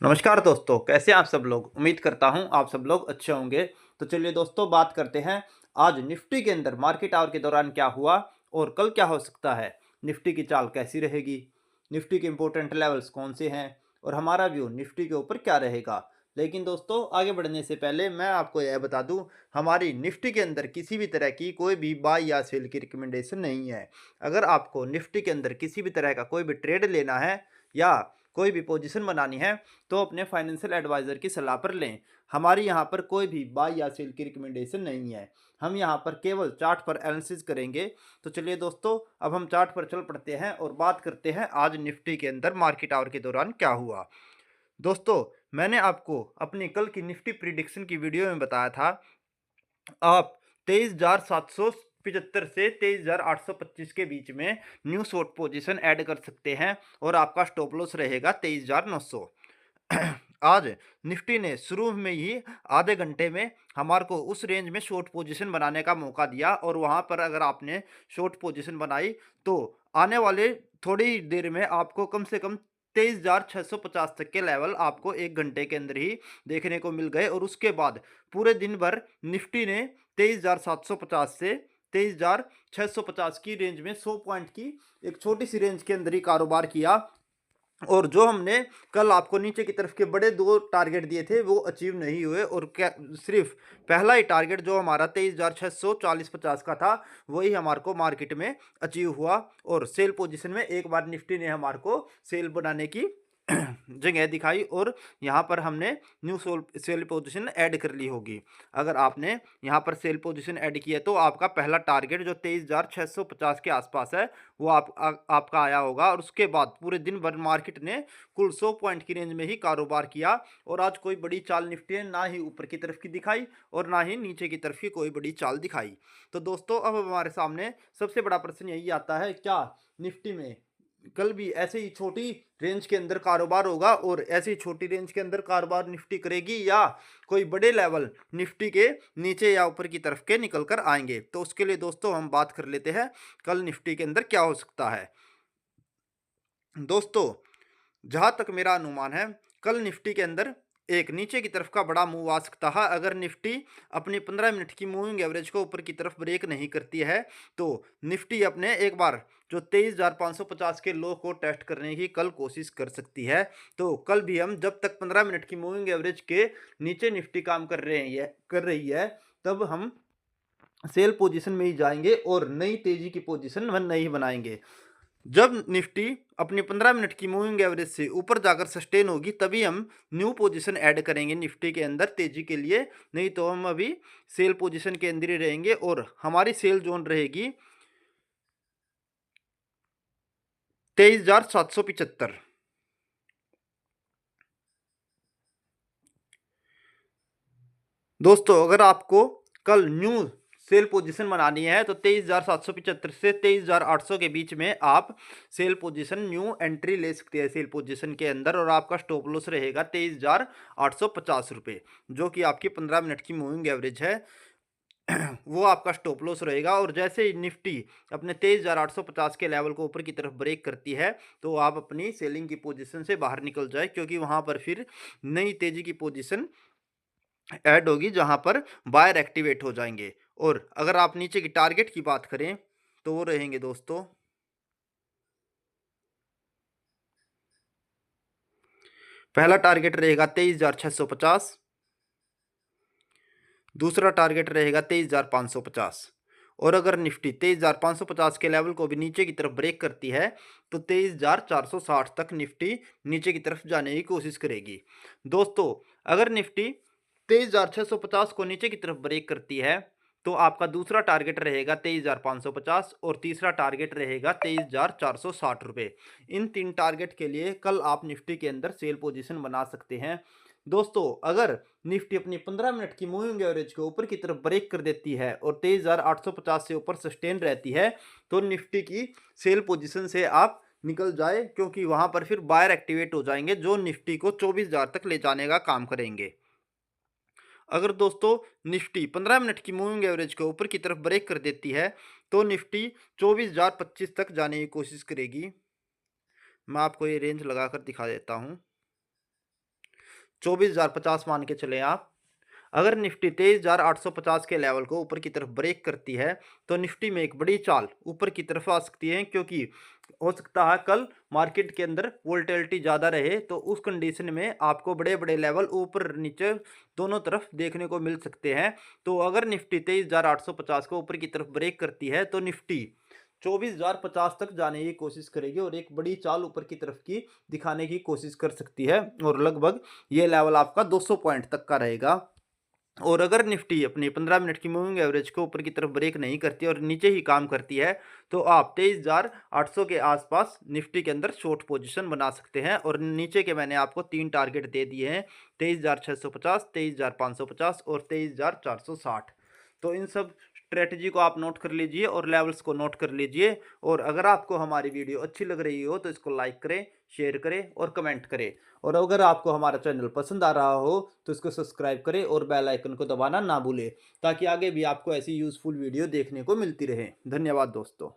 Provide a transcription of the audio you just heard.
नमस्कार दोस्तों, कैसे हैं आप सब लोग। उम्मीद करता हूं आप सब लोग अच्छे होंगे। तो चलिए दोस्तों, बात करते हैं आज निफ्टी के अंदर मार्केट आवर के दौरान क्या हुआ और कल क्या हो सकता है। निफ्टी की चाल कैसी रहेगी, निफ्टी के इंपॉर्टेंट लेवल्स कौन से हैं और हमारा व्यू निफ्टी के ऊपर क्या रहेगा। लेकिन दोस्तों, आगे बढ़ने से पहले मैं आपको यह बता दूं, हमारी निफ्टी के अंदर किसी भी तरह की कोई भी बाय या सेल की रिकमेंडेशन नहीं है। अगर आपको निफ्टी के अंदर किसी भी तरह का कोई भी ट्रेड लेना है या कोई भी पोजीशन बनानी है तो अपने फाइनेंशियल एडवाइज़र की सलाह पर लें। हमारी यहाँ पर कोई भी बाय या सेल की रिकमेंडेशन नहीं है। हम यहाँ पर केवल चार्ट पर एनालिसिस करेंगे। तो चलिए दोस्तों, अब हम चार्ट पर चल पड़ते हैं और बात करते हैं आज निफ्टी के अंदर मार्केट आवर के दौरान क्या हुआ। दोस्तों, मैंने आपको अपनी कल की निफ्टी प्रिडिक्शन की वीडियो में बताया था, आप 23,775 से 23,825 के बीच में न्यू शॉर्ट पोजीशन ऐड कर सकते हैं और आपका स्टॉप लॉस रहेगा 23,900। आज निफ्टी ने शुरू में ही आधे घंटे में हमारे को उस रेंज में शॉर्ट पोजीशन बनाने का मौका दिया और वहां पर अगर आपने शॉर्ट पोजीशन बनाई तो आने वाले थोड़ी देर में आपको कम से कम 23,650 तक के लेवल आपको एक घंटे के अंदर ही देखने को मिल गए। और उसके बाद पूरे दिन भर निफ्टी ने 23,750 से 23,650 की रेंज में 100 पॉइंट की एक छोटी सी रेंज के अंदर ही कारोबार किया। और जो हमने कल आपको नीचे की तरफ के बड़े दो टारगेट दिए थे वो अचीव नहीं हुए और क्या सिर्फ पहला ही टारगेट जो हमारा 23,640-50 का था वही हमारे को मार्केट में अचीव हुआ। और सेल पोजीशन में एक बार निफ्टी ने हमारे को सेल बनाने की जगह दिखाई और यहाँ पर हमने न्यू सेल पोजीशन ऐड कर ली होगी। अगर आपने यहाँ पर सेल पोजीशन ऐड किया तो आपका पहला टारगेट जो 23,650 के आसपास है वो आपका आया होगा। और उसके बाद पूरे दिन भर मार्केट ने कुल 100 पॉइंट की रेंज में ही कारोबार किया और आज कोई बड़ी चाल निफ्टी ने ना ही ऊपर की तरफ की दिखाई और ना ही नीचे की तरफ की कोई बड़ी चाल दिखाई। तो दोस्तों, अब हमारे सामने सबसे बड़ा प्रश्न यही आता है, क्या निफ्टी में कल भी ऐसे ही छोटी रेंज के अंदर कारोबार होगा और ऐसी ही छोटी रेंज के अंदर कारोबार निफ्टी करेगी या कोई बड़े लेवल निफ्टी के नीचे या ऊपर की तरफ के निकल कर आएंगे। तो उसके लिए दोस्तों हम बात कर लेते हैं कल निफ्टी के अंदर क्या हो सकता है। दोस्तों, जहां तक मेरा अनुमान है, कल निफ्टी के अंदर एक नीचे की तरफ का बड़ा मूव आ सकता है। अगर निफ्टी अपनी 15 मिनट की मूविंग एवरेज को ऊपर की तरफ ब्रेक नहीं करती है तो निफ्टी अपने एक बार जो 23,550 के लो को टेस्ट करने की कल कोशिश कर सकती है। तो कल भी हम जब तक 15 मिनट की मूविंग एवरेज के नीचे निफ्टी काम कर रही है तब हम सेल पोजीशन में ही जाएंगे और नई तेजी की पोजीशन नहीं बनाएंगे। जब निफ्टी अपनी 15 मिनट की मूविंग एवरेज से ऊपर जाकर सस्टेन होगी तभी हम न्यू पोजीशन ऐड करेंगे निफ्टी के अंदर तेजी के लिए। नहीं तो हम अभी सेल पोजीशन के अंदर ही रहेंगे और हमारी सेल जोन रहेगी 23,775। दोस्तों, अगर आपको कल न्यू सेल पोजीशन बनानी है तो 23,775 से 23,800 के बीच में आप सेल पोजीशन न्यू एंट्री ले सकते हैं सेल पोजीशन के अंदर और आपका स्टॉप लॉस रहेगा 23,850 जो कि आपकी 15 मिनट की मूविंग एवरेज है। वो आपका स्टॉप लॉस रहेगा। और जैसे ही निफ्टी अपने 23,850 के लेवल को ऊपर की तरफ ब्रेक करती है तो आप अपनी सेलिंग की पोजीशन से बाहर निकल जाए, क्योंकि वहां पर फिर नई तेजी की पोजीशन ऐड होगी जहां पर बायर एक्टिवेट हो जाएंगे। और अगर आप नीचे की टारगेट की बात करें तो वो रहेंगे दोस्तों, पहला टारगेट रहेगा 23,650, दूसरा टारगेट रहेगा 23,550। और अगर निफ्टी 23,550 के लेवल को भी नीचे की तरफ ब्रेक करती है तो 23,460 तक निफ्टी नीचे की तरफ जाने की कोशिश करेगी। दोस्तों, अगर निफ्टी 23,650 को नीचे की तरफ ब्रेक करती है तो आपका दूसरा टारगेट रहेगा 23,550 और तीसरा टारगेट रहेगा 23,460 इन तीन टारगेट के लिए कल आप निफ्टी के अंदर सेल पोजीशन बना सकते हैं। दोस्तों, अगर निफ्टी अपनी 15 मिनट की मूविंग एवरेज को ऊपर की तरफ ब्रेक कर देती है और 23,850 से ऊपर सस्टेन रहती है तो निफ्टी की सेल पोजीशन से आप निकल जाए, क्योंकि वहां पर फिर बायर एक्टिवेट हो जाएंगे जो निफ्टी को 24,000 तक ले जाने का काम करेंगे। अगर दोस्तों निफ्टी 15 मिनट की मूविंग एवरेज को ऊपर की तरफ ब्रेक कर देती है तो निफ्टी 24,025 तक जाने की कोशिश करेगी। मैं आपको ये रेंज लगाकर दिखा देता हूं। 24,050 मान के चले आप। अगर निफ्टी 23,850 के लेवल को ऊपर की तरफ ब्रेक करती है तो निफ्टी में एक बड़ी चाल ऊपर की तरफ आ सकती है, क्योंकि हो सकता है कल मार्केट के अंदर वोलेटिलिटी ज़्यादा रहे, तो उस कंडीशन में आपको बड़े बड़े लेवल ऊपर नीचे दोनों तरफ देखने को मिल सकते हैं। तो अगर निफ्टी 23,850 को ऊपर की तरफ ब्रेक करती है तो निफ्टी 24,050 तक जाने की कोशिश करेगी और एक बड़ी चाल ऊपर की तरफ की दिखाने की कोशिश कर सकती है, और लगभग ये लेवल आपका 200 पॉइंट तक का रहेगा। और अगर निफ्टी अपनी 15 मिनट की मूविंग एवरेज को ऊपर की तरफ ब्रेक नहीं करती और नीचे ही काम करती है, तो आप 23,800 के आसपास निफ्टी के अंदर शॉर्ट पोजीशन बना सकते हैं। और नीचे के मैंने आपको 3 टारगेट दे दिए हैं, 23,650, 23,550 और 23,460। तो इन सब स्ट्रेटजी को आप नोट कर लीजिए और लेवल्स को नोट कर लीजिए। और अगर आपको हमारी वीडियो अच्छी लग रही हो तो इसको लाइक करें, शेयर करें और कमेंट करें। और अगर आपको हमारा चैनल पसंद आ रहा हो तो इसको सब्सक्राइब करें और बेल आइकन को दबाना ना भूलें, ताकि आगे भी आपको ऐसी यूज़फुल वीडियो देखने को मिलती रहे। धन्यवाद दोस्तों।